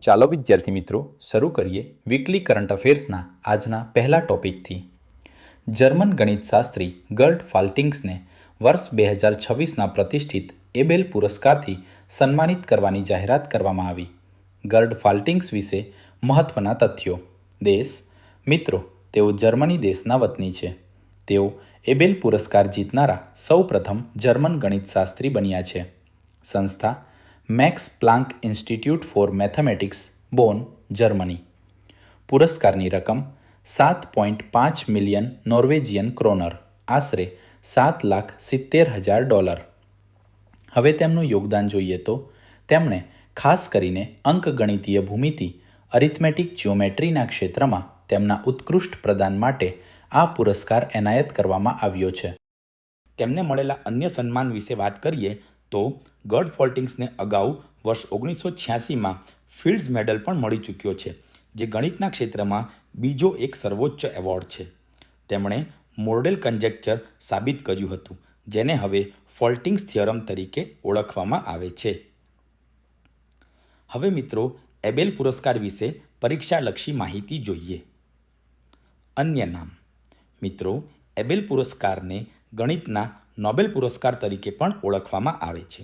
ચાલો વિદ્યાર્થી મિત્રો શરૂ કરીએ વીકલી કરંટ અફેર્સના આજના પહેલા ટોપિકથી। જર્મન ગણિતશાસ્ત્રી ગર્ટ ફાલ્ટિંગ્સને વર્ષ 2026ના પ્રતિષ્ઠિત એબેલ પુરસ્કારથી સન્માનિત કરવાની જાહેરાત કરવામાં આવી। ગર્ટ ફાલ્ટિંગ્સ વિશે મહત્વના તથ્યો। દેશ મિત્રો, તેઓ જર્મની દેશના વતની છે। તેઓ એબેલ પુરસ્કાર જીતનારા સૌપ્રથમ જર્મન ગણિતશાસ્ત્રી બન્યા છે। સંસ્થા Max Planck Institute for Mathematics, Bonn, Germany. પુરસ્કારની રકમ 7.5 મિલિયન નોર્વેજિયન ક્રોનર, આશરે $7,70,000। હવે તેમનું યોગદાન જોઈએ તો તેમણે ખાસ કરીને અંકગણિતીય ભૂમિતિ, અરિથમેટિક જ્યોમેટ્રીના ક્ષેત્રમાં તેમના ઉત્કૃષ્ટ પ્રદાન માટે આ પુરસ્કાર એનાયત કરવામાં આવ્યો છે। તેમને મળેલા અન્ય સન્માન વિશે વાત કરીએ તો ગર્ટ ફાલ્ટિંગ્સને અગાઉ વર્ષ 1986માં ફિલ્ડ્સ મેડલ પણ મળી ચૂક્યો છે, જે ગણિતના ક્ષેત્રમાં બીજો એક સર્વોચ્ચ એવોર્ડ છે। તેમણે મોડેલ કન્જેક્ચર સાબિત કર્યું હતું, જેને હવે ફાલ્ટિંગ્સ થિયરમ તરીકે ઓળખવામાં આવે છે। હવે મિત્રો, એબેલ પુરસ્કાર વિશે પરીક્ષાલક્ષી માહિતી જોઈએ। અન્ય નામ મિત્રો, એબેલ પુરસ્કારને ગણિતના નોબેલ પુરસ્કાર તરીકે પણ ઓળખવામાં આવે છે।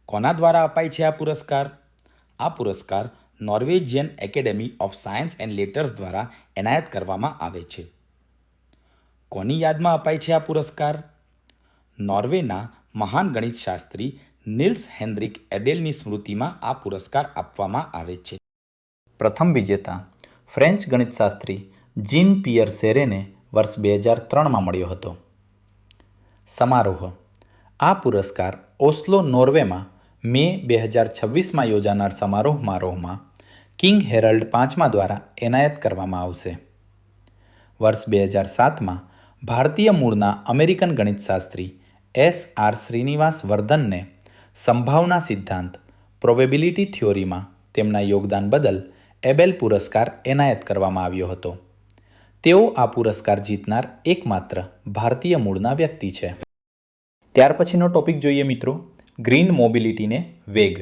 કોના દ્વારા અપાય છે આ પુરસ્કાર? આ પુરસ્કાર Norwegian academy of science and letters દ્વારા એનાયત કરવામાં આવે છે। કોની યાદમાં અપાય છે આ પુરસ્કાર? નોર્વેના મહાન ગણિતશાસ્ત્રી નિલ્સ હેનરિક એબેલની સ્મૃતિમાં આ પુરસ્કાર આપવામાં આવે છે। પ્રથમ વિજેતા ફ્રેન્ચ ગણિતશાસ્ત્રી જીન પિયર સેરેને વર્ષ 2003માં મળ્યો હતો। સમારોહ આ પુરસ્કાર ઓસ્લો, નોર્વેમાં મે 2026માં યોજાનાર સમારોહમાં કિંગ હેરલ્ડ પાંચમા દ્વારા એનાયત કરવામાં આવશે। વર્ષ 2007માં ભારતીય મૂળના અમેરિકન ગણિતશાસ્ત્રી S.R. શ્રીનિવાસ વર્ધનને સંભાવના સિદ્ધાંત, પ્રોબેબિલિટી થિયોરીમાં તેમના યોગદાન બદલ એબેલ પુરસ્કાર એનાયત કરવામાં આવ્યો હતો। તેઓ આ પુરસ્કાર જીતનાર એકમાત્ર ભારતીય મૂળના વ્યક્તિ છે। ત્યાર પછીનો ટોપિક જોઈએ મિત્રો, ગ્રીન મોબિલિટીને વેગ।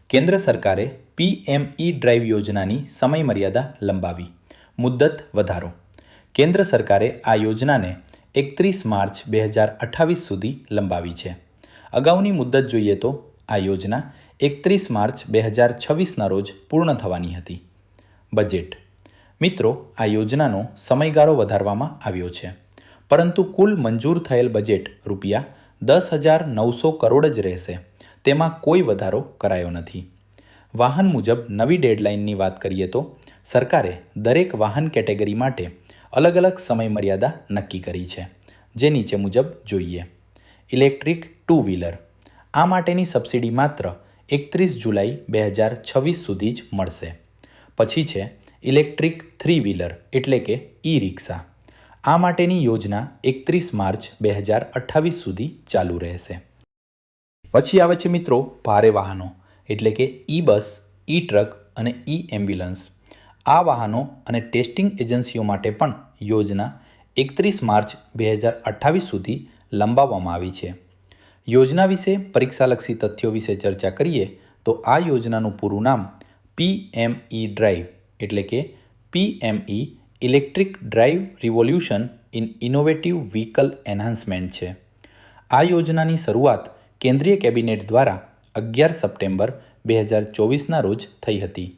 કેન્દ્ર સરકારે PME ડ્રાઈવ યોજનાની સમયમર્યાદા લંબાવી, મુદ્દત વધારો। કેન્દ્ર સરકારે આ યોજનાને 31 માર્ચ 2028 સુધી લંબાવી છે। અગાઉની મુદ્દત જોઈએ તો આ યોજના 31 માર્ચ 2026ના રોજ પૂર્ણ થવાની હતી। બજેટ મિત્રો, આ યોજનાનો સમયગાળો વધારવામાં આવ્યો છે, પરંતુ કુલ મંજૂર થયેલ બજેટ ₹10,900 કરોડ જ રહેશે। તેમાં કોઈ વધારો કરાયો નથી। વાહન મુજબ નવી ડેડલાઇનની વાત કરીએ તો સરકારે દરેક વાહન કેટેગરી માટે અલગ અલગ સમયમર્યાદા નક્કી કરી છે, જે નીચે મુજબ જોઈએ। ઇલેક્ટ્રિક ટુ વ્હીલર, આ માટેની સબસિડી માત્ર 31 જુલાઈ 2026 સુધી જ મળશે। પછી છે ઇલેક્ટ્રિક થ્રી વ્હીલર એટલે કે ઈ રિક્ષા। આ માટેની યોજના 31 માર્ચ 2028 સુધી ચાલુ રહેશે। પછી આવે છે મિત્રો ભારે વાહનો એટલે કે ઈ બસ, ઈ ટ્રક અને ઈ એમ્બ્યુલન્સ। આ વાહનો અને ટેસ્ટિંગ એજન્સીઓ માટે પણ યોજના 31 માર્ચ 2028 સુધી લંબાવવામાં આવી છે। યોજના વિશે પરીક્ષાલક્ષી તથ્યો વિશે ચર્ચા કરીએ તો આ યોજનાનું પૂરું નામ PME ડ્રાઈવ એટલે કે PME electric drive revolution in innovative vehicle enhancement છે। આ યોજનાની શરૂઆત કેન્દ્રીય કેબિનેટ દ્વારા 11 સપ્ટેમ્બર 2024ના રોજ થઈ હતી।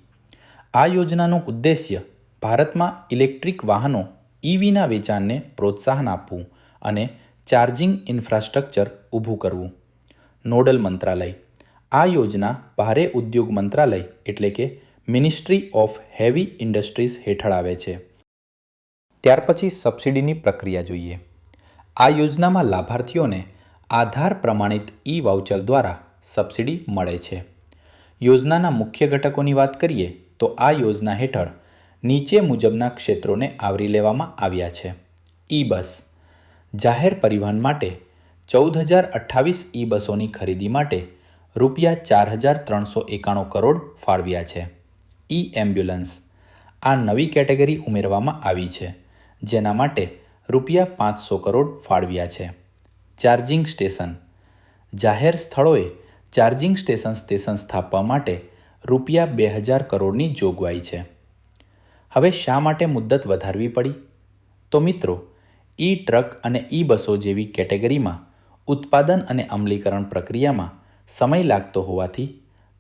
આ યોજનાનો ઉદ્દેશ્ય ભારતમાં ઇલેક્ટ્રિક વાહનો EVના વેચાણને પ્રોત્સાહન આપવું અને ચાર્જિંગ ઇન્ફ્રાસ્ટ્રક્ચર ઊભું કરવું। નોડલ મંત્રાલય, આ યોજના ભારે ઉદ્યોગ મંત્રાલય એટલે કે મિનિસ્ટ્રી ઓફ હેવી ઇન્ડસ્ટ્રીઝ હેઠળ આવે છે। ત્યાર પછી સબસિડીની પ્રક્રિયા જોઈએ। આ યોજનામાં લાભાર્થીઓને આધાર પ્રમાણિત ઈ વાઉચર દ્વારા સબસિડી મળે છે। યોજનાના મુખ્ય ઘટકોની વાત કરીએ તો આ યોજના હેઠળ નીચે મુજબના ક્ષેત્રોને આવરી લેવામાં આવ્યા છે। ઈ બસ, જાહેર પરિવહન માટે 14,028 ઈ બસોની ખરીદી માટે ₹4,391 કરોડ ફાળવ્યા છે। ઈ એમ્બ્યુલન્સ, આ નવી કેટેગરી ઉમેરવામાં આવી છે, જેના માટે ₹500 કરોડ ફાળવ્યા છે। ચાર્જિંગ સ્ટેશન, જાહેર સ્થળોએ ચાર્જિંગ સ્ટેશન સ્થાપવા માટે રૂપિયા 2000 કરોડની જોગવાઈ છે. હવે શા માટે મુદ્દત વધારવી પડી? તો મિત્રો, ઈ ટ્રક અને ઈ બસો જેવી કેટેગરીમાં ઉત્પાદન અને અમલીકરણ પ્રક્રિયામાં સમય લાગતો હોવાથી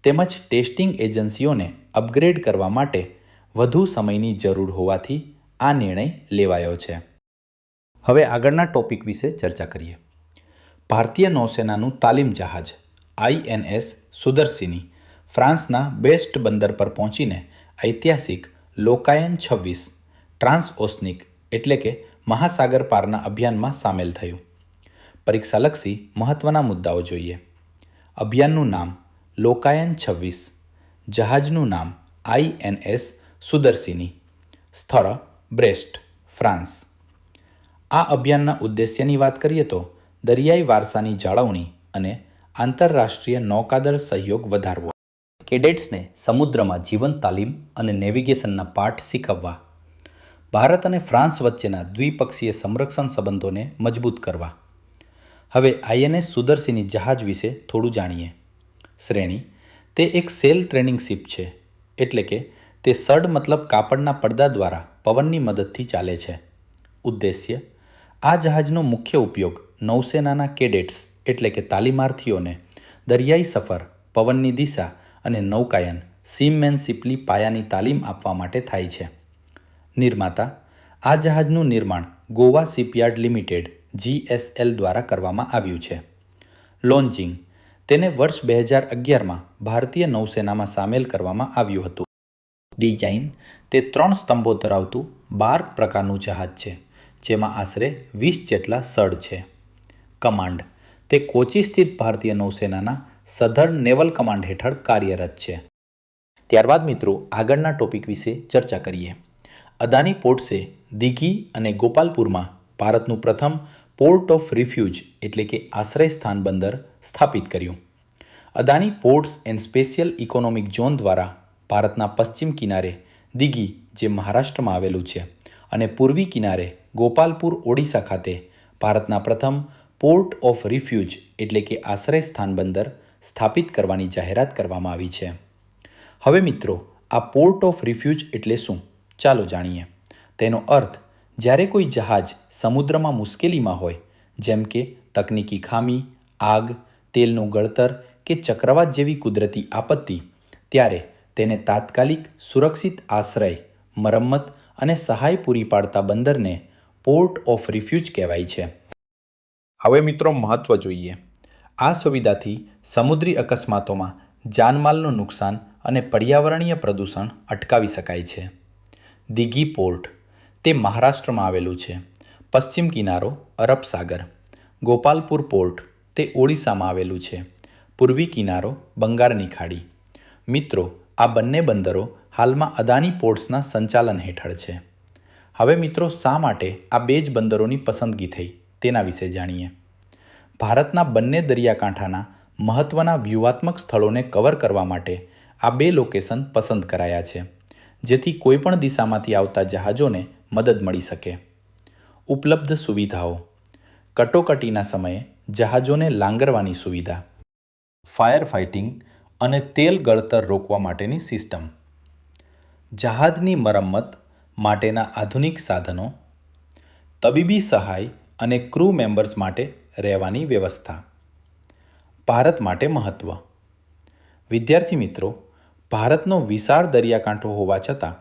તેમજ ટેસ્ટિંગ એજન્સીઓને અપગ્રેડ કરવા માટે વધુ સમયની જરૂર હોવાથી આ નિર્ણય લેવાયો છે. હવે આગળના ટોપિક વિશે ચર્ચા કરીએ. ભારતીય નૌસેનાનું તાલીમ જહાજ INS સુદર્શિની ફ્રાન્સના બેસ્ટ બંદર પર પહોંચીને ઐતિહાસિક લોકાયન 26 ટ્રાન્સઓસનિક એટલે કે મહાસાગર પારના અભિયાનમાં સામેલ થયું. પરીક્ષાલક્ષી મહત્વના મુદ્દાઓ જોઈએ. અભિયાનનું નામ લોકાયન 26, જહાજનું નામ INS સુદર્શિની, સ્થળ બ્રેસ્ટ, ફ્રાન્સ. આ અભિયાનના ઉદ્દેશ્યની વાત કરીએ તો દરિયાઈ વારસાની જાળવણી અને આંતરરાષ્ટ્રીય નૌકાદળ સહયોગ વધારવો, કેડેટ્સને સમુદ્રમાં જીવંત તાલીમ અને નેવિગેશનના પાઠ શીખવવા, ભારત અને ફ્રાન્સ વચ્ચેના દ્વિપક્ષીય સંરક્ષણ સંબંધોને મજબૂત કરવા. હવે INS સુદર્શિની જહાજ વિશે થોડું જાણીએ. શ્રેણી: તે એક સેલ ટ્રેનિંગ શિપ છે, એટલે કે તે સડ મતલબ કાપડના પડદા દ્વારા પવનની મદદથી ચાલે છે. ઉદ્દેશ્ય: આ જહાજનો મુખ્ય ઉપયોગ નૌસેનાના કેડેટ્સ એટલે કે તાલીમાર્થીઓને દરિયાઈ સફર, પવનની દિશા અને નૌકાયન સીમમેનશીપની પાયાની તાલીમ આપવા માટે થાય છે. નિર્માતા: આ જહાજનું નિર્માણ ગોવા શિપયાર્ડ લિમિટેડ GSL દ્વારા કરવામાં આવ્યું છે. લોન્ચિંગ: તેને વર્ષ 2011માં ભારતીય નૌસેનામાં સામેલ કરવામાં આવ્યું હતું. ડિઝાઇન: તે 3 સ્તંભો ધરાવતું બાર્ક પ્રકારનું જહાજ છે, જેમાં આશરે 20 જેટલા સડ છે. કમાન્ડ: તે કોચી સ્થિત ભારતીય નૌસેનાના સધર્ન નેવલ કમાન્ડ હેઠળ કાર્યરત છે. ત્યારબાદ મિત્રો આગળના ટોપિક વિશે ચર્ચા કરીએ. અદાની પોર્ટ્સે દિઘી અને ગોપાલપુરમાં ભારતનું પ્રથમ પોર્ટ ઓફ રિફ્યુજ એટલે કે આશ્રય સ્થાન બંદર સ્થાપિત કર્યું. Adani ports and special economic zone દ્વારા ભારતના પશ્ચિમ કિનારે દિઘી, જે મહારાષ્ટ્રમાં આવેલું છે, અને પૂર્વી કિનારે ગોપાલપુર, ઓડિશા ખાતે ભારતના પ્રથમ પોર્ટ ઓફ રિફ્યુજ એટલે કે આશ્રય સ્થાન બંદર સ્થાપિત કરવાની જાહેરાત કરવામાં આવી છે. હવે મિત્રો, આ પોર્ટ ઓફ રિફ્યુજ એટલે શું? ચાલો જાણીએ. તેનો અર્થ: જ્યારે કોઈ જહાજ સમુદ્રમાં મુશ્કેલીમાં હોય, જેમ કે તકનીકી ખામી, આગ, તેલનું ગળતર કે ચક્રવાત જેવી કુદરતી આપત્તિ, ત્યારે તેને તાત્કાલિક સુરક્ષિત આશ્રય, મરમ્મત અને સહાય પૂરી પાડતા બંદરને પોર્ટ ઓફ રિફ્યુજ કહેવાય છે. હવે મિત્રો મહત્વ જોઈએ. આ સુવિધાથી સમુદ્રી અકસ્માતોમાં જાનમાલનું નુકસાન અને પર્યાવરણીય પ્રદૂષણ અટકાવી શકાય છે. દિઘી પોર્ટ: તે મહારાષ્ટ્રમાં આવેલું છે. પશ્ચિમ કિનારો અરબ સાગર. ગોપાલપુર પોર્ટ: તે ઓડિશામાં આવેલું છે. પૂર્વી કિનારો બંગાળની ખાડી. મિત્રો, આ બંને બંદરો હાલમાં અદાની પોર્ટ્સના સંચાલન હેઠળ છે. હવે મિત્રો, શા માટે આ 2 જ બંદરોની પસંદગી થઈ તેના વિશે જાણીએ. ભારતના બંને દરિયાકાંઠાના મહત્વના વ્યૂહાત્મક સ્થળોને કવર કરવા માટે આ 2 લોકેશન પસંદ કરાયા છે, જેથી કોઈપણ દિશામાંથી આવતા જહાજોને મદદ મળી શકે. ઉપલબ્ધ સુવિધાઓ: કટોકટીના સમયે જહાજોને લાંગરવાની સુવિધા, ફાયર ફાઇટિંગ અને તેલ ગળતર રોકવા માટેની સિસ્ટમ, જહાજની મરમ્મત માટેના આધુનિક સાધનો, તબીબી સહાય અને ક્રૂ મેમ્બર્સ માટે રહેવાની વ્યવસ્થા. ભારત માટે મહત્વ: વિદ્યાર્થી મિત્રો, ભારતનો વિશાળ દરિયાકાંઠો હોવા છતાં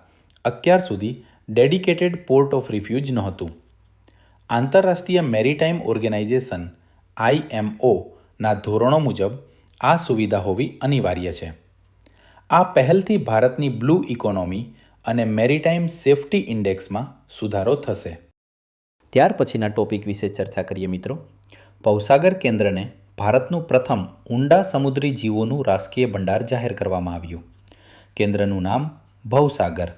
અત્યાર સુધી ડેડિકેટેડ પોર્ટ ઓફ રિફ્યુજ નહોતું. આંતરરાષ્ટ્રીય મેરીટાઈમ ઓર્ગેનાઇઝેશન IMO ના ધોરણો મુજબ આ સુવિધા હોવી અનિવાર્ય છે. આ પહેલથી ભારતની બ્લુ ઇકોનોમી અને મેરીટાઈમ સેફ્ટી ઇન્ડેક્સમાં સુધારો થશે. ત્યાર પછીના ટોપિક વિશે ચર્ચા કરીએ મિત્રો. ભવસાગર કેન્દ્રને ભારતનું પ્રથમ ઊંડા સમુદ્રી જીવોનું રાષ્ટ્રીય ભંડાર જાહેર કરવામાં આવ્યું. કેન્દ્રનું નામ ભવસાગર.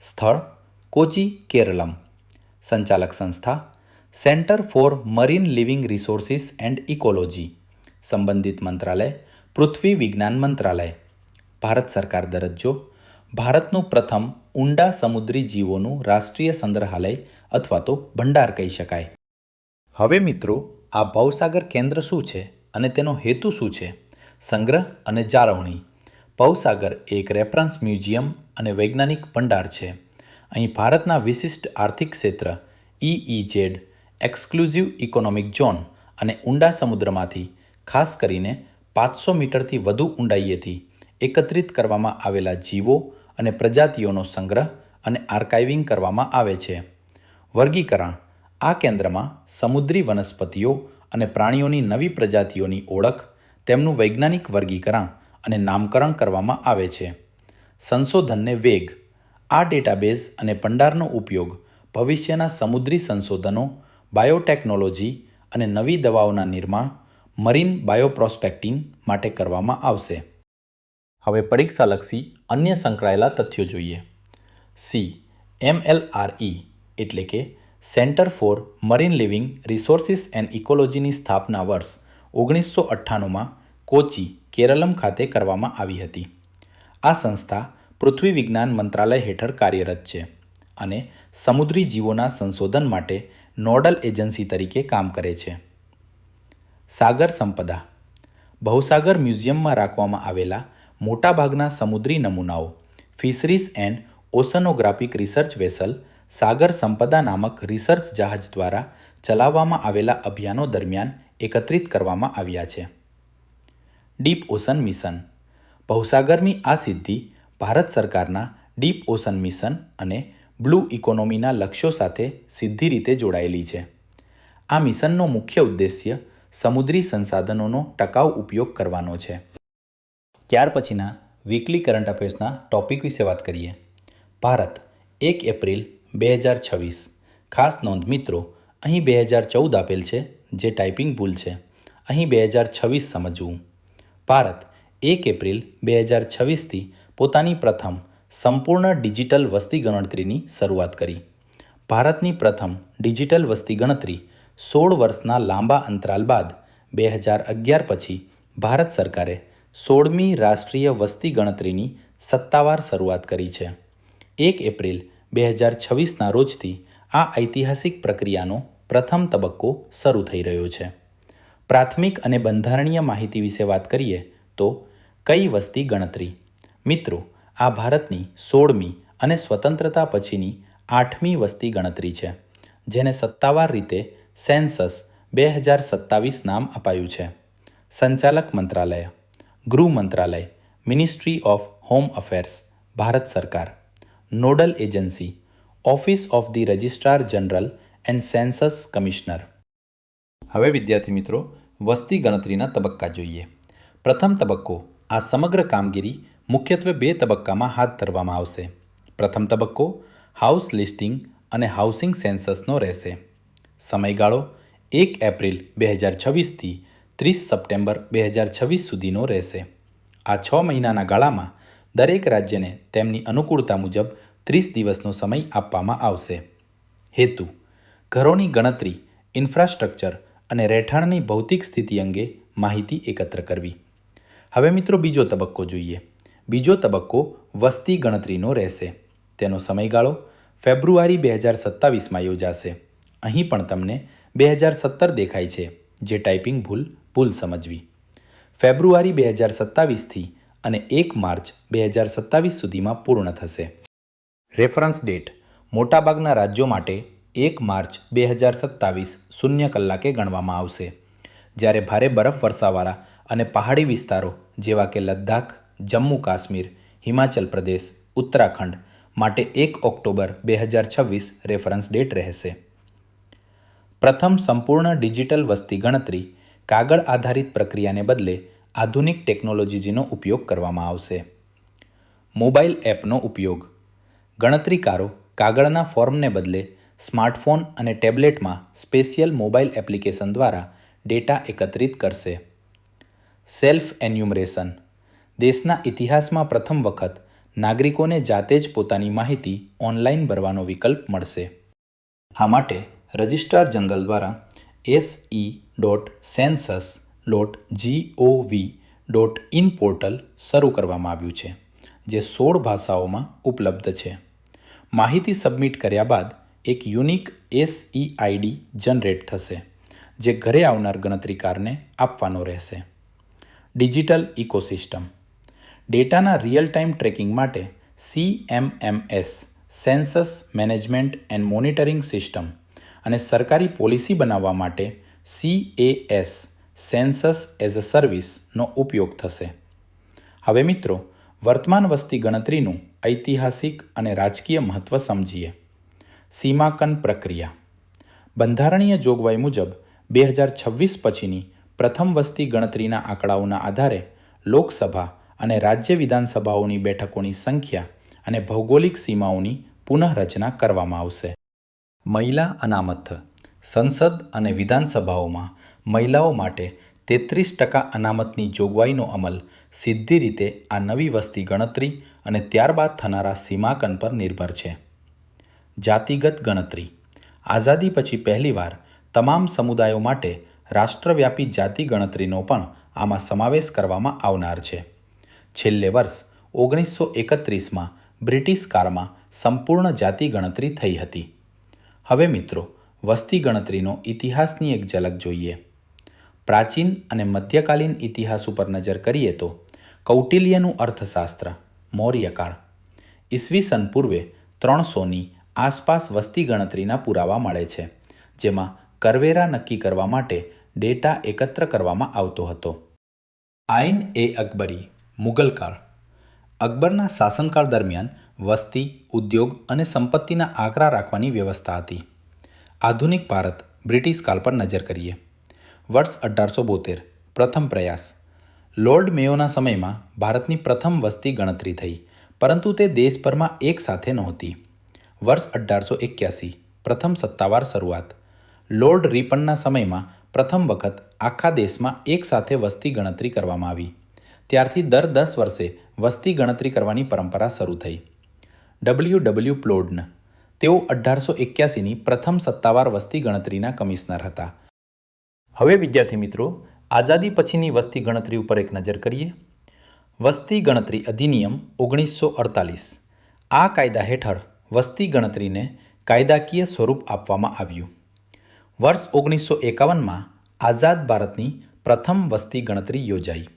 સ્થળ કોચી, કેરળમ. સંચાલક સંસ્થા centre for marine living resources and ecology. સંબંધિત મંત્રાલય પૃથ્વી વિજ્ઞાન મંત્રાલય. ભારત સરકાર દરજ્જો: ભારતનું પ્રથમ ઊંડા સમુદ્રી જીવોનું રાષ્ટ્રીય સંગ્રહાલય અથવા તો ભંડાર કહી શકાય. હવે મિત્રો, આ ભવસાગર કેન્દ્ર શું છે અને તેનો હેતુ શું છે? સંગ્રહ અને જાળવણી. ભવસાગર એક રેફરન્સ મ્યુઝિયમ અને વૈજ્ઞાનિક ભંડાર છે. અહીં ભારતના વિશિષ્ટ આર્થિક ક્ષેત્ર EEZ એક્સક્લુઝિવ ઇકોનોમિક ઝોન અને ઊંડા સમુદ્રમાંથી ખાસ કરીને 500 મીટરથી વધુ ઊંડાઈએથી એકત્રિત કરવામાં આવેલા જીવો અને પ્રજાતિઓનો સંગ્રહ અને આર્કાઇવિંગ કરવામાં આવે છે. વર્ગીકરણ: આ કેન્દ્રમાં સમુદ્રી વનસ્પતિઓ અને પ્રાણીઓની નવી પ્રજાતિઓની ઓળખ, તેમનું વૈજ્ઞાનિક વર્ગીકરણ અને નામકરણ કરવામાં આવે છે. સંશોધનને વેગ: આ ડેટાબેઝ અને ભંડારનો ઉપયોગ ભવિષ્યના સમુદ્રી સંશોધનો, બાયોટેકનોલોજી અને નવી દવાઓના નિર્માણ, મરીન બાયોપ્રોસ્પેક્ટિંગ માટે કરવામાં આવશે. હવે પરીક્ષાલક્ષી અન્ય સંકળાયેલા તથ્યો જોઈએ. MLRE એટલે કે centre for marine living resources and ઇકોલોજીની સ્થાપના વર્ષ 1998માં કોચી, કેરળમ ખાતે કરવામાં આવી હતી. આ સંસ્થા પૃથ્વી વિજ્ઞાન મંત્રાલય હેઠળ કાર્યરત છે અને સમુદ્રી જીવોના સંશોધન માટે નોડલ એજન્સી તરીકે કામ કરે છે. સાગર સંપદા: ભવસાગર મ્યુઝિયમમાં રાખવામાં આવેલા મોટાભાગના સમુદ્રી નમૂનાઓ ફિશરીઝ એન્ડ ઓશનોગ્રાફિક રિસર્ચ વેસલ સાગર સંપદા નામક રિસર્ચ જહાજ દ્વારા ચલાવવામાં આવેલા અભિયાનો દરમિયાન એકત્રિત કરવામાં આવ્યા છે. ડીપ ઓશન મિશન: ભવસાગરની આ સિદ્ધિ ભારત સરકારના ડીપ ઓશન મિશન અને બ્લુ ઇકોનોમીના લક્ષ્યો સાથે સીધી રીતે જોડાયેલી છે. આ મિશનનો મુખ્ય ઉદ્દેશ્ય સમુદ્રી સંસાધનોનો ટકાઉ ઉપયોગ કરવાનો છે. ત્યાર પછીના વીકલી કરંટ અફેર્સના ટોપિક વિશે વાત કરીએ. ભારત 1 એપ્રિલ 2026. ખાસ નોંધ મિત્રો, અહીં 2014 આપેલ છે જે ટાઈપિંગ ભૂલ છે. અહીં 2026 સમજવું. ભારત 1 એપ્રિલ 2026થી પોતાની પ્રથમ સંપૂર્ણ ડિજિટલ વસ્તી ગણતરીની શરૂઆત કરી. ભારતની પ્રથમ ડિજિટલ વસ્તી ગણતરી 16 વર્ષના લાંબા અંતરાલ બાદ 2011 પછી ભારત સરકારે 16મી રાષ્ટ્રીય વસ્તી ગણતરીની સત્તાવાર શરૂઆત કરી છે. 1 એપ્રિલ 2026ના રોજથી આ ઐતિહાસિક પ્રક્રિયાનો પ્રથમ તબક્કો શરૂ થઈ રહ્યો છે. પ્રાથમિક અને બંધારણીય માહિતી વિશે વાત કરીએ તો કઈ વસ્તી ગણતરી? મિત્રો, આ ભારતની 16મી અને સ્વતંત્રતા પછીની 8મી વસ્તી ગણતરી છે, જેને સત્તાવાર રીતે સેન્સસ 2027 નામ અપાયું છે. સંચાલક મંત્રાલય: ગૃહ મંત્રાલય, ministry of home affairs, Bharat સરકાર. Nodal agency: office of the registrar general and census commissioner. હવે વિદ્યાર્થી મિત્રો, વસ્તી ગણતરીના તબક્કા જોઈએ. પ્રથમ તબક્કો: આ સમગ્ર કામગીરી મુખ્યત્વે 2 તબક્કામાં હાથ ધરવામાં આવશે. પ્રથમ તબક્કો હાઉસ લિસ્ટિંગ અને હાઉસિંગ સેન્સસનો રહેશે. સમયગાળો 1 એપ્રિલ 2026થી 30 સપ્ટેમ્બર 2026 સુધીનો રહેશે. આ 6 મહિનાના ગાળામાં દરેક રાજ્યને તેમની અનુકૂળતા મુજબ 30 દિવસનો સમય આપવામાં આવશે. હેતુ: ઘરોની ગણતરી, ઇન્ફ્રાસ્ટ્રક્ચર અને રહેઠાણની ભૌતિક સ્થિતિ અંગે માહિતી એકત્ર કરવી. હવે મિત્રો બીજો તબક્કો જોઈએ. બીજો તબક્કો વસ્તી ગણતરીનો રહેશે. તેનો સમયગાળો ફેબ્રુઆરી 2027માં યોજાશે. અહીં પણ તમને 2017 દેખાય છે, જે ટાઈપિંગ ભૂલ સમજવી. ફેબ્રુઆરી 2027થી અને 1 માર્ચ 2027 સુધીમાં પૂર્ણ થશે. રેફરન્સ ડેટ: મોટાભાગના રાજ્યો માટે 1 માર્ચ 2027 0 કલાકે ગણવામાં આવશે, જ્યારે ભારે બરફ વર્ષાવાળા અને પહાડી વિસ્તારો જેવા કે લદ્દાખ, જમ્મુ કાશ્મીર, હિમાચલ પ્રદેશ, ઉત્તરાખંડ માટે 1 ઓક્ટોબર 2026 રેફરન્સ ડેટ રહેશે. પ્રથમ સંપૂર્ણ ડિજિટલ વસ્તી ગણતરી કાગળ આધારિત પ્રક્રિયાને બદલે આધુનિક ટેકનોલોજીનો ઉપયોગ કરવામાં આવશે. મોબાઈલ એપનો ઉપયોગ: ગણતરીકારો કાગળના ફોર્મને બદલે સ્માર્ટફોન અને ટેબ્લેટમાં સ્પેશિયલ મોબાઈલ એપ્લિકેશન દ્વારા ડેટા એકત્રિત કરશે. સેલ્ફ એન્યુમરેશન: દેશના ઇતિહાસમાં પ્રથમ વખત નાગરિકોને જાતે જ પોતાની માહિતી ઓનલાઈન ભરવાનો વિકલ્પ મળશે. આ માટે રજિસ્ટ્રાર જનરલ દ્વારા se.census.gov.in પોર્ટલ શરૂ કરવામાં આવ્યું છે, જે 16 ભાષાઓમાં ઉપલબ્ધ છે. માહિતી સબમિટ કર્યા બાદ એક યુનિક SEID જનરેટ થશે, જે ઘરે આવનાર ગણતરીકારને આપવાનો રહેશે. ડિજિટલ ઇકોસિસ્ટમ: ડેટાના રિયલ ટાઈમ ટ્રેકિંગ માટે CMMS census management and monitoring system અને સરકારી પોલિસી બનાવવા માટે CAS સેન્સસ એઝ અ સર્વિસનો ઉપયોગ થશે. હવે મિત્રો, વર્તમાન વસ્તી ગણતરીનું ઐતિહાસિક અને રાજકીય મહત્વ સમજીએ. સીમાંકન પ્રક્રિયા. બંધારણીય જોગવાઈ મુજબ 2026 પછીની પ્રથમ વસ્તી ગણતરીના આંકડાઓના આધારે લોકસભા અને રાજ્ય વિધાનસભાઓની બેઠકોની સંખ્યા અને ભૌગોલિક સીમાઓની પુનઃરચના કરવામાં આવશે. મહિલા અનામત. સંસદ અને વિધાનસભાઓમાં મહિલાઓ માટે 33% અનામતની જોગવાઈનો અમલ સીધી રીતે આ નવી વસ્તી ગણતરી અને ત્યારબાદ થનારા સીમાંકન પર નિર્ભર છે. જાતિગત ગણતરી. આઝાદી પછી પહેલીવાર તમામ સમુદાયો માટે રાષ્ટ્રવ્યાપી જાતિ ગણતરીનો પણ આમાં સમાવેશ કરવામાં આવનાર છે. છેલ્લે વર્ષ 1931માં બ્રિટિશ કાળમાં સંપૂર્ણ જાતિ ગણતરી થઈ હતી. હવે મિત્રો, વસ્તી ગણતરીનો ઇતિહાસની એક ઝલક જોઈએ. પ્રાચીન અને મધ્યકાલીન ઇતિહાસ ઉપર નજર કરીએ તો કૌટિલ્યનું અર્થશાસ્ત્ર મૌર્યકાળ ઈસવીસન પૂર્વે 300ની આસપાસ વસ્તી ગણતરીના પુરાવા મળે છે, જેમાં કરવેરા નક્કી કરવા માટે ડેટા એકત્ર કરવામાં આવતો હતો. આઈન-એ-અકબરી મુગલકાળ. અકબરના શાસનકાળ દરમિયાન વસ્તી, ઉદ્યોગ અને સંપત્તિના આંકડા રાખવાની વ્યવસ્થા હતી. આધુનિક ભારત બ્રિટિશ કાળ પર નજર કરીએ. વર્ષ 1872 પ્રથમ પ્રયાસ. લોર્ડ મેયોના સમયમાં ભારતની પ્રથમ વસ્તી ગણતરી થઈ, પરંતુ તે દેશભરમાં એક સાથે નહોતી. વર્ષ 1881 પ્રથમ સત્તાવાર શરૂઆત. લોર્ડ રીપનના સમયમાં પ્રથમ વખત આખા દેશમાં એક સાથે વસ્તી ગણતરી કરવામાં આવી. ત્યારથી દર 10 વર્ષે વસ્તી ગણતરી કરવાની પરંપરા શરૂ થઈ. W. પ્લોડન. તેઓ 1881ની પ્રથમ સત્તાવાર વસ્તી ગણતરીના કમિશનર હતા. હવે વિદ્યાર્થી મિત્રો, આઝાદી પછીની વસ્તી ગણતરી ઉપર એક નજર કરીએ. વસ્તી ગણતરી અધિનિયમ 1948. આ કાયદા હેઠળ વસ્તી ગણતરીને કાયદાકીય સ્વરૂપ આપવામાં આવ્યું. વર્ષ 1951માં આઝાદ ભારતની પ્રથમ વસ્તી ગણતરી યોજાઈ.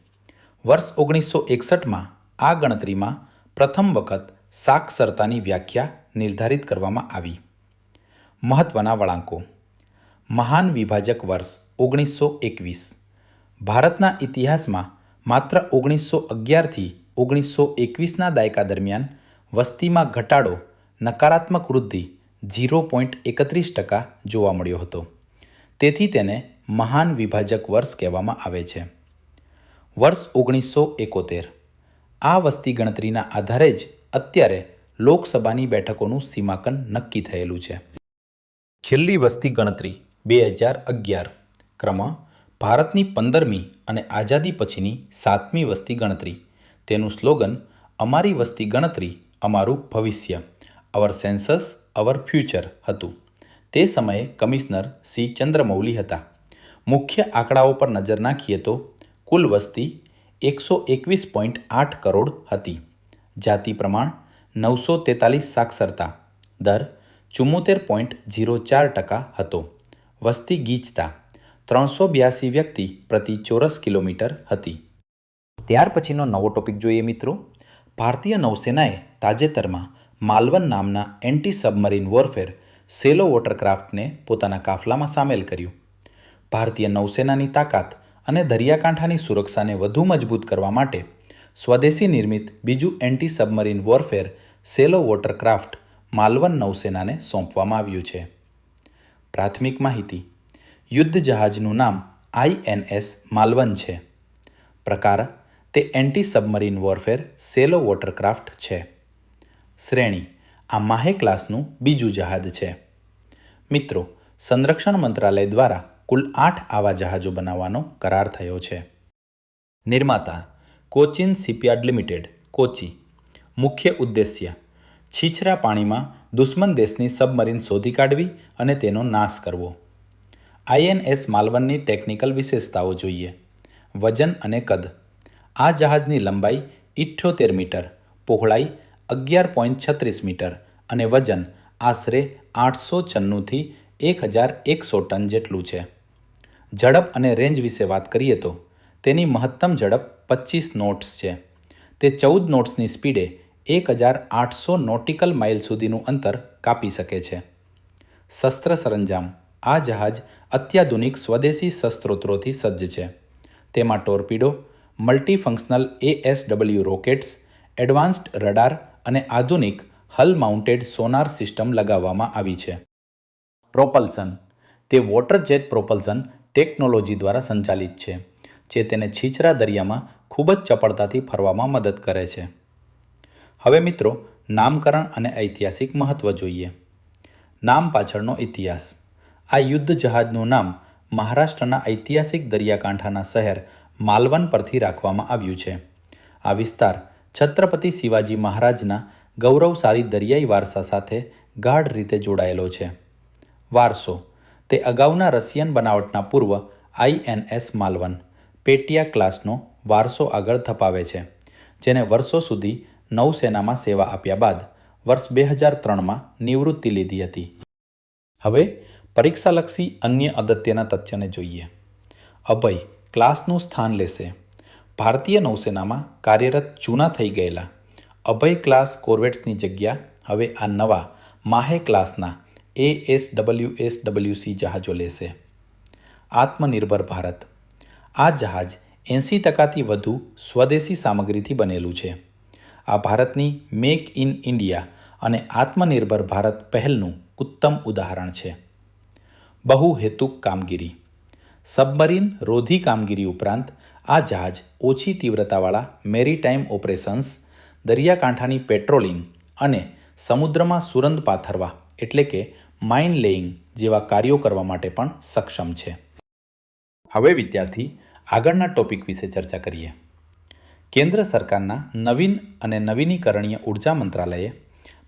વર્ષ 1961માં આ ગણતરીમાં પ્રથમ વખત સાક્ષરતાની વ્યાખ્યા નિર્ધારિત કરવામાં આવી. મહત્વના વળાંકો. મહાન વિભાજક વર્ષ 1921. ભારતના ઇતિહાસમાં માત્ર 1911થી 1921ના દાયકા દરમિયાન વસ્તીમાં ઘટાડો, નકારાત્મક વૃદ્ધિ 0.31% જોવા મળ્યો હતો. તેથી તેને મહાન વિભાજક વર્ષ કહેવામાં આવે છે. વર્ષ 1971. આ વસ્તી ગણતરીના આધારે જ અત્યારે લોકસભાની બેઠકોનું સીમાંકન નક્કી થયેલું છે. છેલ્લી વસ્તી ગણતરી 2011. ક્રમ ભારતની 15મી અને આઝાદી પછીની 7મી વસ્તી ગણતરી. તેનું સ્લોગન અમારી વસ્તી ગણતરી, અમારું ભવિષ્ય, અવર સેન્સસ અવર ફ્યુચર હતું. તે સમયે કમિશનર સી ચંદ્રમૌલી હતા. મુખ્ય આંકડાઓ પર નજર નાખીએ તો કુલ વસ્તી 121.8 કરોડ હતી. જાતિ પ્રમાણ 943. સાક્ષરતા દર 74.04% હતો. વસ્તી ગીચતા 382 વ્યક્તિ પ્રતિ ચોરસ કિલોમીટર હતી. ત્યાર પછીનો નવો ટોપિક જોઈએ મિત્રો. ભારતીય નૌસેનાએ તાજેતરમાં માલવન નામના એન્ટી સબમરીન વોરફેર સેલો વોટરક્રાફ્ટને પોતાના કાફલામાં સામેલ કર્યું. ભારતીય નૌસેનાની તાકાત અને દરિયાકાંઠાની સુરક્ષાને વધુ મજબૂત કરવા માટે સ્વદેશી નિર્મિત બીજું એન્ટી સબમરીન વોરફેર સેલો વોટરક્રાફ્ટ માલવન નૌસેનાને સોંપવામાં આવ્યું છે. પ્રાથમિક માહિતી. યુદ્ધ જહાજનું નામ INS માલવન છે. પ્રકાર તે એન્ટી સબમરીન વોરફેર સેલો વોટરક્રાફ્ટ છે. શ્રેણી આ માહે ક્લાસનું બીજું જહાજ છે. મિત્રો, સંરક્ષણ મંત્રાલય દ્વારા કુલ 8 આવા જહાજો બનાવવાનો કરાર થયો છે. નિર્માતા કોચિન શિપયાર્ડ લિમિટેડ, કોચી. મુખ્ય ઉદ્દેશ્ય છીછરા પાણીમાં દુશ્મન દેશની સબમરીન શોધી કાઢવી અને તેનો નાશ કરવો. INS માલવનની ટેકનિકલ વિશેષતાઓ જોઈએ. વજન અને કદ. આ જહાજની લંબાઈ 78 મીટર, પહોળાઈ 11.36 મીટર અને વજન આશરે 896થી 1100 ટન જેટલું છે. ઝડપ અને રેન્જ વિશે વાત કરીએ તો તેની મહત્તમ ઝડપ 25 નોટ્સ છે. તે 14 નોટ્સની સ્પીડે 1800 નોટિકલ માઇલ સુધીનું અંતર કાપી શકે છે. શસ્ત્ર સરંજામ. આ જહાજ અત્યાધુનિક સ્વદેશી શસ્ત્રોત્રોથી સજ્જ છે. તેમાં ટોર્પીડો, multifunctional ASW rockets, advanced radar અને આધુનિક હલ માઉન્ટેડ સોનાર સિસ્ટમ લગાવવામાં આવી છે. પ્રોપલ્શન. તે વોટર જેટ પ્રોપલ્શન ટેકનોલોજી દ્વારા સંચાલિત છે, જે તેને છીછરા દરિયામાં ખૂબ જ ચપળતાથી ફરવામાં મદદ કરે છે. હવે મિત્રો, નામકરણ અને ઐતિહાસિક મહત્વ જોઈએ. નામ પાછળનો ઇતિહાસ. આ યુદ્ધ જહાજનું નામ મહારાષ્ટ્રના ઐતિહાસિક દરિયાકાંઠાના શહેર માલવન પરથી રાખવામાં આવ્યું છે. આ વિસ્તાર છત્રપતિ શિવાજી મહારાજના ગૌરવશાળી દરિયાઈ વારસા સાથે ગાઢ રીતે જોડાયેલો છે. વારસો. તે અગાઉના રશિયન બનાવટના પૂર્વ INS માલવન પેટિયા ક્લાસનો વારસો આગળ ધપાવે છે, જેને વર્ષો સુધી નૌસેનામાં સેવા આપ્યા બાદ વર્ષ 2003માં નિવૃત્તિ લીધી હતી. હવે પરીક્ષાલક્ષી અન્ય અગત્યના તથ્યોને જોઈએ. અભય ક્લાસનું સ્થાન લેશે. ભારતીય નૌસેનામાં કાર્યરત જૂના થઈ ગયેલા અભય ક્લાસ કોર્વેટ્સની જગ્યા હવે આ નવા માહે ક્લાસના ASWSWC જહાજો લેશે. આત્મનિર્ભર ભારત. આ જહાજ 80%થી વધુ સ્વદેશી સામગ્રીથી બનેલું છે. આ ભારતની મેક ઇન ઇન્ડિયા અને આત્મનિર્ભર ભારત પહેલનું ઉત્તમ ઉદાહરણ છે. બહુહેતુક કામગીરી. સબમરીન રોધી કામગીરી ઉપરાંત આ જહાજ ઓછી તીવ્રતાવાળા મેરીટાઈમ ઓપરેશન્સ, દરિયાકાંઠાની પેટ્રોલિંગ અને સમુદ્રમાં સુરંગ પાથરવા એટલે કે માઇન લેઇંગ જેવા કાર્યો કરવા માટે પણ સક્ષમ છે. હવે વિદ્યાર્થી, આગળના ટોપિક વિશે ચર્ચા કરીએ. કેન્દ્ર સરકારના નવીન અને નવીનીકરણીય ઉર્જા મંત્રાલયે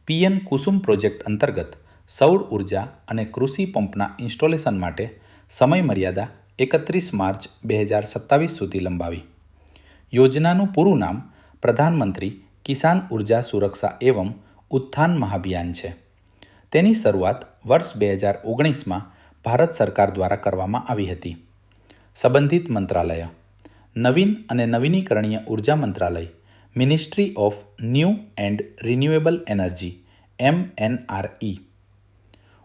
PM કુસુમ પ્રોજેક્ટ અંતર્ગત સૌર ઉર્જા અને કૃષિ પંપના ઇન્સ્ટોલેશન માટે સમયમર્યાદા 31 માર્ચ 2027 સુધી લંબાવી. યોજનાનું પૂરું નામ પ્રધાનમંત્રી કિસાન ઉર્જા સુરક્ષા એવં ઉત્થાન મહાભિયાન છે. તેની શરૂઆત વર્ષ 2019માં ભારત સરકાર દ્વારા કરવામાં આવી હતી. સંબંધિત મંત્રાલય. નવીન અને નવીનીકરણીય ઉર્જા મંત્રાલય, ministry of new and renewable energy MNRE.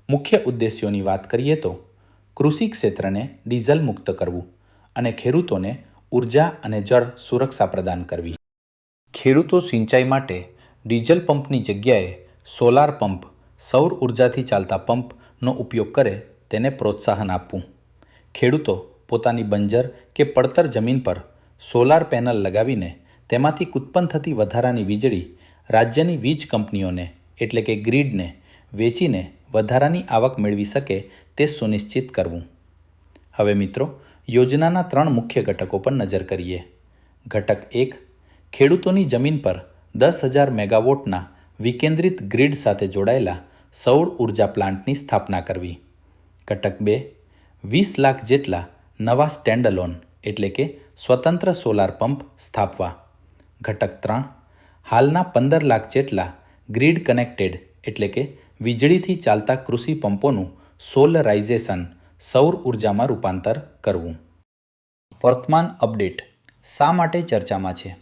મુખ્ય ઉદ્દેશ્યોની વાત કરીએ તો કૃષિ ક્ષેત્રને ડીઝલ મુક્ત કરવું અને ખેડૂતોને ઉર્જા અને જળ સુરક્ષા પ્રદાન કરવી. ખેડૂતો સિંચાઈ માટે ડીઝલ પંપની જગ્યાએ સોલાર પંપ, સૌર ઉર્જાથી ચાલતા પંપનો ઉપયોગ કરે તેને પ્રોત્સાહન આપવું. ખેડૂતો પોતાની બંજર કે પડતર જમીન પર સોલાર પેનલ લગાવીને તેમાંથી ઉત્પન્ન થતી વધારાની વીજળી રાજ્યની વીજ કંપનીઓને એટલે કે ગ્રીડને વેચીને વધારાની આવક મેળવી શકે તે સુનિશ્ચિત કરવું. હવે મિત્રો, યોજનાના 3 મુખ્ય ઘટકો પર નજર કરીએ. ઘટક 1, ખેડૂતોની જમીન પર 10,000 મેગાવોટના વિકેન્દ્રિત ગ્રીડ સાથે જોડાયેલા સૌર ઉર્જા પ્લાન્ટની સ્થાપના કરવી. ઘટક 2, 20 લાખ જેટલા નવા સ્ટેન્ડઅલોન એટલે કે સ્વતંત્ર સોલાર પંપ સ્થાપવા. ઘટક 3, હાલના 15 લાખ જેટલા ગ્રીડ કનેક્ટેડ એટલે કે વીજળીથી ચાલતા કૃષિ પંપોનું સોલરાઇઝેશન સૌર ઉર્જામાં રૂપાંતર કરવું. વર્તમાન અપડેટ શા માટે ચર્ચામાં છે?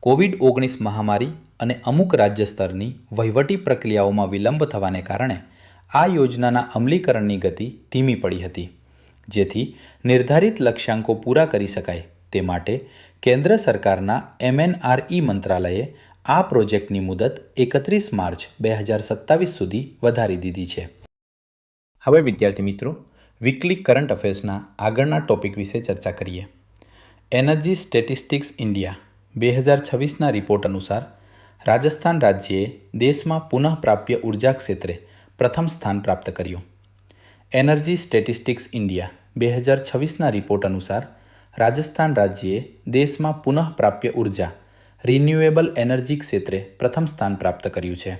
કોવિડ-19 મહામારી અને અમુક રાજ્ય સ્તરની વહીવટી પ્રક્રિયાઓમાં વિલંબ થવાને કારણે આ યોજનાના અમલીકરણની ગતિ ધીમી પડી હતી. જેથી નિર્ધારિત લક્ષ્યાંકો પૂરા કરી શકાય તે માટે કેન્દ્ર સરકારના MNRE મંત્રાલયે આ પ્રોજેક્ટની મુદત 31 માર્ચ 2027 સુધી વધારી દીધી છે. હવે વિદ્યાર્થી મિત્રો, વીકલી કરંટ અફેર્સના આગળના ટોપિક વિશે ચર્ચા કરીએ. એનર્જી સ્ટેટિસ્ટિક્સ ઇન્ડિયા 2026ના રિપોર્ટ અનુસાર રાજસ્થાન રાજ્યએ દેશમાં પુનઃપ્રાપ્ય ઉર્જા ક્ષેત્રે પ્રથમ સ્થાન પ્રાપ્ત કર્યું. એનર્જી સ્ટેટિસ્ટિક્સ ઇન્ડિયા 2026ના રિપોર્ટ અનુસાર રાજસ્થાન રાજ્યએ દેશમાં પુનઃપ્રાપ્ય ઉર્જા રિન્યુએબલ એનર્જી ક્ષેત્રે પ્રથમ સ્થાન પ્રાપ્ત કર્યું છે.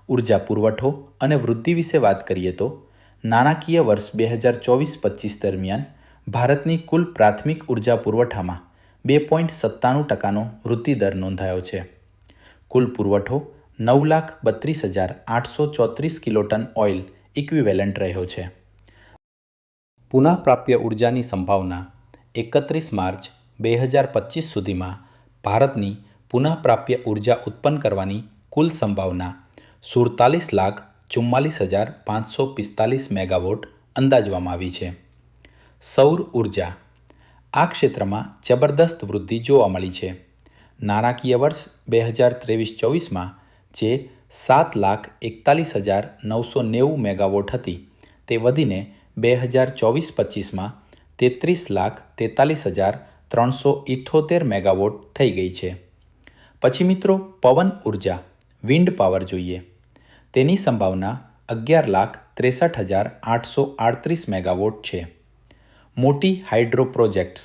ઉર્જા પુરવઠો અને વૃદ્ધિ વિશે વાત કરીએ તો નાણાકીય વર્ષ 2024-25 દરમિયાન ભારતની કુલ પ્રાથમિક ઉર્જા પુરવઠામાં 2.97% વૃદ્ધિ દર નોંધાયો છે. કુલ પુરવઠો 9,32,834 કિલોટન ઓઇલ ઇક્વિવેલન્ટ રહ્યો છે. પુનઃપ્રાપ્ય ઉર્જાની સંભાવના 31 માર્ચ 2025 સુધીમાં ભારતની પુનઃપ્રાપ્ય ઉર્જા ઉત્પન્ન કરવાની કુલ સંભાવના 47,44,545 મેગાવોટ અંદાજવામાં આવી છે. સૌર ઉર્જા. આ ક્ષેત્રમાં જબરદસ્ત વૃદ્ધિ જોવા મળી છે. નાણાકીય વર્ષ 2023-24માં જે 7,41,990 મેગાવોટ હતી તે વધીને 2024-25માં 33,43,378 મેગાવોટ થઈ ગઈ છે. પછી મિત્રો પવન ઉર્જા વિન્ડ પાવર જોઈએ. તેની સંભાવના 11,63,838 મેગાવોટ છે. મોટી હાઇડ્રો પ્રોજેક્ટ્સ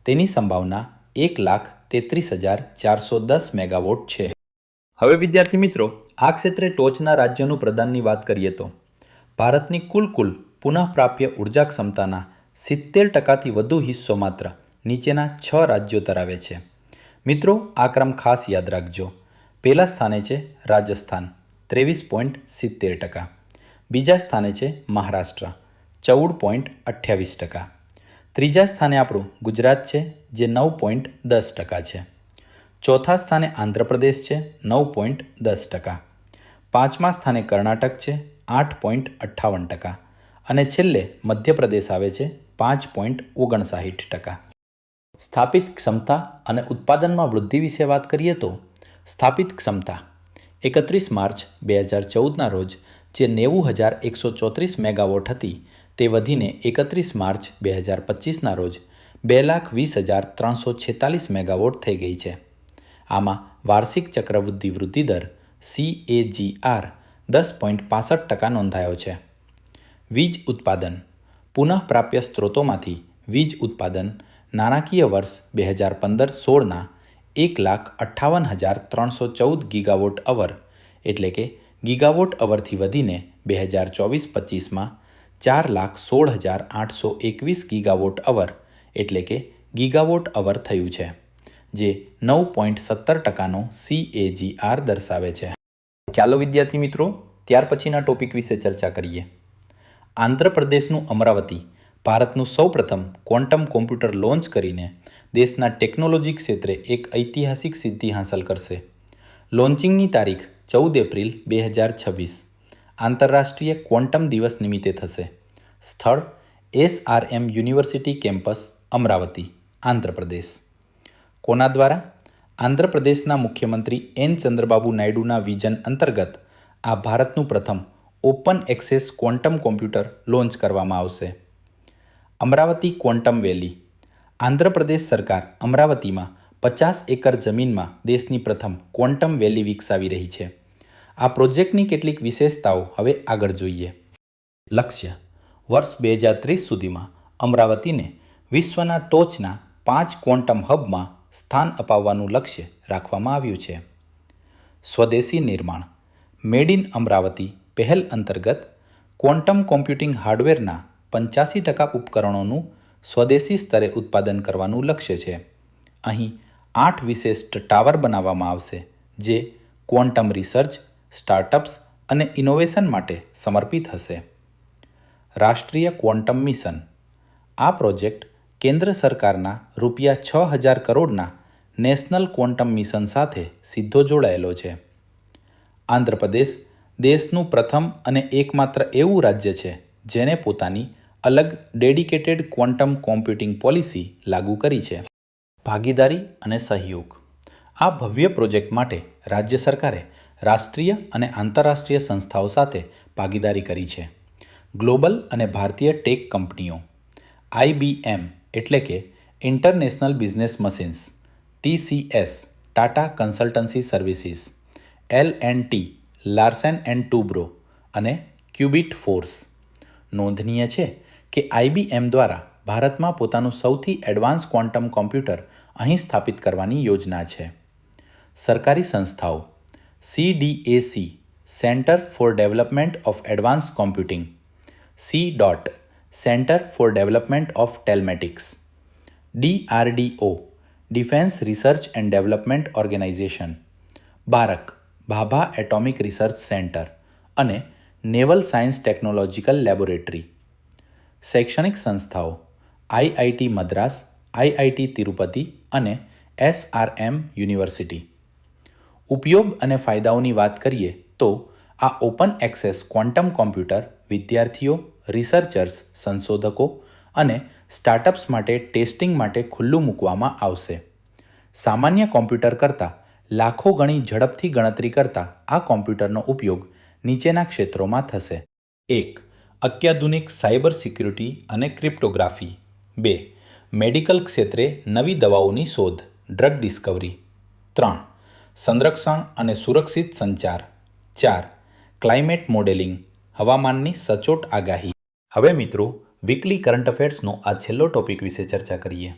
તેની સંભાવના 1,33,410 મેગાવોટ છે. હવે વિદ્યાર્થી મિત્રો, આ ક્ષેત્રે ટોચના રાજ્યોનું પ્રદાનની વાત કરીએ તો ભારતની કુલ પુનઃપ્રાપ્ય ઉર્જા ક્ષમતાના 70%થી વધુ હિસ્સો માત્ર નીચેના 6 રાજ્યો ધરાવે છે. મિત્રો, આ ક્રમ ખાસ યાદ રાખજો. પહેલા સ્થાને છે રાજસ્થાન 23.70%, બીજા સ્થાને છે મહારાષ્ટ્ર 14.28%, ત્રીજા સ્થાને આપણું ગુજરાત છે જે 9.10% છે, ચોથા સ્થાને આંધ્રપ્રદેશ છે 9.10%, પાંચમા સ્થાને કર્ણાટક છે 8.58% અને છેલ્લે મધ્યપ્રદેશ આવે છે 5.59%. સ્થાપિત ક્ષમતા અને ઉત્પાદનમાં વૃદ્ધિ વિશે વાત કરીએ તો સ્થાપિત ક્ષમતા 31 માર્ચ 2014ના રોજ જે 90,134 મેગાવોટ હતી તે વધીને 31 માર્ચ 2025ના રોજ 2,20,346 મેગાવોટ થઈ ગઈ છે. આમાં વાર્ષિક ચક્રવૃદ્ધિ વૃદ્ધિદર CAGR 10.65% નોંધાયો છે. વીજ ઉત્પાદન. પુનઃપ્રાપ્ય સ્ત્રોતોમાંથી વીજ ઉત્પાદન નાણાકીય વર્ષ 2015-16ના 1,58,314 ગીગાવોટ અવર એટલે કે ગીગાવોટ અવરથી વધીને 2024-25માં 4,16,821 ગીગાવોટ અવર એટલે કે ગીગાવોટ અવર થયું છે, જે 9.17%નો CAGR દર્શાવે છે. ચાલો વિદ્યાર્થી મિત્રો, ત્યાર પછીના ટોપિક વિશે ચર્ચા કરીએ. આંધ્રપ્રદેશનું અમરાવતી ભારતનું સૌપ્રથમ ક્વોન્ટમ કોમ્પ્યુટર લોન્ચ કરીને દેશના ટેકનોલોજી ક્ષેત્રે એક ઐતિહાસિક સિદ્ધિ હાંસલ કરશે. લોન્ચિંગની તારીખ 14 એપ્રિલ 2026 આંતરરાષ્ટ્રીય ક્વોન્ટમ દિવસ નિમિત્તે થશે. સ્થળ SRM university campus Amaravati, Andhra Pradesh. કોના દ્વારા? આંધ્રપ્રદેશના મુખ્યમંત્રી N. ચંદ્રબાબુ નાયડુના વિઝન અંતર્ગત આ ભારતનું પ્રથમ open access quantum computer launch કરવામાં આવશે. અમરાવતી ક્વોન્ટમ વેલી. આંધ્રપ્રદેશ સરકાર અમરાવતીમાં 50 એકર જમીનમાં દેશની પ્રથમ ક્વોન્ટમ વેલી વિકસાવી રહી છે. આ પ્રોજેક્ટની કેટલીક વિશેષતાઓ હવે આગળ જોઈએ. લક્ષ્ય: વર્ષ 2030 સુધીમાં અમરાવતીને વિશ્વના ટોચના 5 ક્વોન્ટમ હબમાં સ્થાન અપાવવાનું લક્ષ્ય રાખવામાં આવ્યું છે. સ્વદેશી નિર્માણ. મેડ ઇન અમરાવતી પહેલ અંતર્ગત ક્વોન્ટમ કોમ્પ્યુટિંગ હાર્ડવેરના 85% ઉપકરણોનું સ્વદેશી સ્તરે ઉત્પાદન કરવાનું લક્ષ્ય છે. અહીં 8 વિશિષ્ટ ટાવર બનાવવામાં આવશે જે ક્વોન્ટમ રિસર્ચ, સ્ટાર્ટઅપ્સ અને ઇનોવેશન માટે સમર્પિત હશે. રાષ્ટ્રીય ક્વોન્ટમ મિશન. આ પ્રોજેક્ટ કેન્દ્ર સરકારના ₹6,000 કરોડના નેશનલ ક્વોન્ટમ મિશન સાથે સીધો જોડાયેલો છે. આંધ્રપ્રદેશ દેશનું પ્રથમ અને એકમાત્ર એવું રાજ્ય છે જેને પોતાની અલગ ડેડિકેટેડ ક્વોન્ટમ કોમ્પ્યુટિંગ પોલિસી લાગુ કરી છે. ભાગીદારી અને સહયોગ. આ ભવ્ય પ્રોજેક્ટ માટે રાજ્ય સરકારે રાષ્ટ્રીય અને આંતરરાષ્ટ્રીય સંસ્થાઓ સાથે ભાગીદારી કરી છે. ગ્લોબલ અને ભારતીય ટેક કંપનીઓ IBM એટલે કે international business machines, TCS Tata consultancy services, L&T Larsen and Toubro અને ક્યુબિટ ફોર્સ. નોંધનીય છે કે IBM દ્વારા ભારતમાં પોતાનું સૌથી એડવાન્સ ક્વોન્ટમ કોમ્પ્યુટર અહીં સ્થાપિત કરવાની યોજના છે. સરકારી સંસ્થાઓ CDAC centre for development of advance computing, C. Centre for development of telematics, DRDO defence research and development organisation, BARC Bhabha atomic research centre અને નેવલ સાયન્સ ટેકનોલોજીકલ લેબોરેટરી. શૈક્ષણિક સંસ્થાઓ IIT મદ્રાસ, IIT તિરુપતિ અને SRM યુનિવર્સિટી. ઉપયોગ અને ફાયદાઓની વાત કરીએ તો આ ઓપન એક્સેસ ક્વોન્ટમ કોમ્પ્યુટર વિદ્યાર્થીઓ, રિસર્ચર્સ, સંશોધકો અને સ્ટાર્ટઅપ્સ માટે ટેસ્ટિંગ માટે ખુલ્લું મૂકવામાં આવશે. સામાન્ય કોમ્પ્યુટર કરતાં લાખો ગણી ઝડપથી ગણતરી કરતા આ કોમ્પ્યુટરનો ઉપયોગ નીચેના ક્ષેત્રોમાં થશે. 1. અત્યાધુનિક સાયબર સિક્યુરિટી અને ક્રિપ્ટોગ્રાફી. 2. મેડિકલ ક્ષેત્રે નવી દવાઓની શોધ, ડ્રગ ડિસ્કવરી. 3. સંરક્ષણ અને સુરક્ષિત સંચાર. 4. ક્લાઇમેટ મોડેલિંગ, હવામાનની સચોટ આગાહી. હવે મિત્રો, વીકલી કરંટ અફેર્સનો આ છેલ્લો ટોપિક વિશે ચર્ચા કરીએ.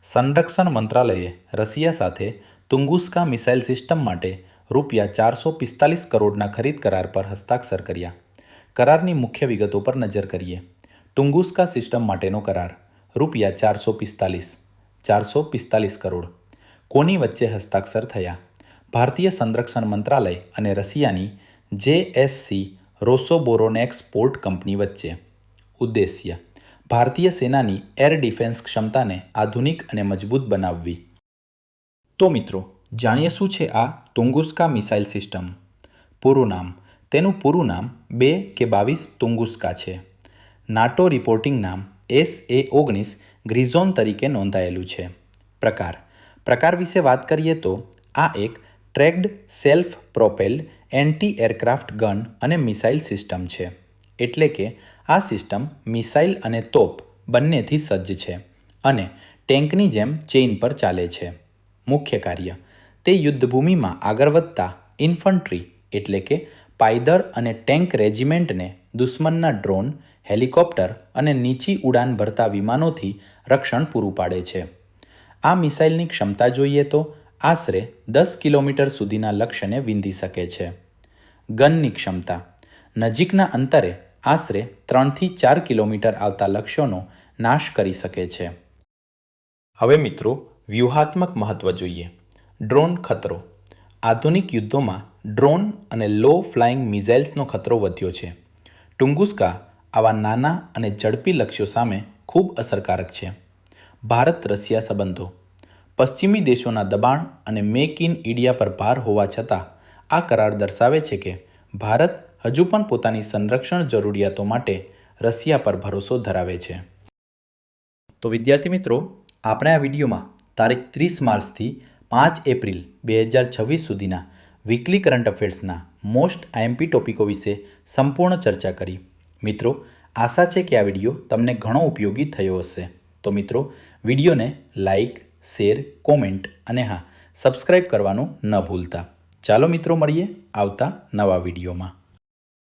સંરક્ષણ મંત્રાલયે રશિયા સાથે તુંગુસ્કા મિસાઇલ સિસ્ટમ માટે ₹445 કરોડના ખરીદ કરાર પર હસ્તાક્ષર કર્યા. કરારની મુખ્ય વિગતો પર નજર કરીએ. તુંગુસ્કા સિસ્ટમ માટેનો કરાર ₹445 કરોડ. કોની વચ્ચે હસ્તાક્ષર થયા? ભારતીય સંરક્ષણ મંત્રાલય અને રશિયાની JSC રોસોબોરોનેક્સપોર્ટ કંપની વચ્ચે. ઉદ્દેશ્ય: ભારતીય સેનાની એર ડિફેન્સ ક્ષમતાને આધુનિક અને મજબૂત બનાવવી. તો મિત્રો, જાણીએ શું છે આ તુંગુસ્કા મિસાઇલ સિસ્ટમ. પૂરું નામ: તેનું પૂરું નામ 2K-22 તુંગુસ્કા છે. નાટો રિપોર્ટિંગ નામ SA-19 ગ્રીઝોન તરીકે નોંધાયેલું છે. પ્રકાર વિશે વાત કરીએ તો આ એક tracked self propelled anti aircraft gun અને મિસાઇલ સિસ્ટમ છે. એટલે કે આ સિસ્ટમ મિસાઇલ અને તોપ બંનેથી સજ્જ છે અને ટેન્કની જેમ ચેઇન પર ચાલે છે. મુખ્ય કાર્ય: તે યુદ્ધભૂમિમાં આગળ વધતા ઇન્ફન્ટ્રી એટલે કે પાયદળ અને ટેન્ક રેજિમેન્ટને દુશ્મનના ડ્રોન, હેલિકોપ્ટર અને નીચી ઉડાન ભરતા વિમાનોથી રક્ષણ પૂરું પાડે છે. આ મિસાઇલની ક્ષમતા જોઈએ તો આશરે 10 કિલોમીટર સુધીના લક્ષ્યને વિંધી શકે છે. ગનની ક્ષમતા: નજીકના અંતરે આશરે 3થી 4 કિલોમીટર આવતા લક્ષ્યોનો નાશ કરી શકે છે. હવે મિત્રો, વ્યૂહાત્મક મહત્વ જોઈએ. ડ્રોન ખતરો: આધુનિક યુદ્ધોમાં ડ્રોન અને લો ફ્લાઇંગ મિસાઇલ્સનો ખતરો વધ્યો છે. ટુંગુસ્કા આવા નાના અને ઝડપી લક્ષ્યો સામે ખૂબ અસરકારક છે. ભારત-રશિયા સંબંધો: પશ્ચિમી દેશોના દબાણ અને મેક ઇન ઇન્ડિયા પર ભાર હોવા છતાં આ કરાર દર્શાવે છે કે ભારત હજુ પણ પોતાની સંરક્ષણ જરૂરિયાતો માટે રશિયા પર ભરોસો ધરાવે છે. તો વિદ્યાર્થી મિત્રો, આપણે આ વિડીયોમાં તારીખ 30 માર્ચથી 5 એપ્રિલ 2026 સુધીના વીકલી કરંટ અફેર્સના મોસ્ટ IMP ટોપિકો વિશે સંપૂર્ણ ચર્ચા કરી. મિત્રો, આશા છે કે આ વિડીયો તમને ઘણો ઉપયોગી થયો હશે. તો મિત્રો, વિડીયોને લાઇક, શેર, કોમેન્ટ અને સબસ્ક્રાઈબ કરવાનું ન ભૂલતા. ચાલો મિત્રો, મળીએ આવતા નવા વિડીયોમાં.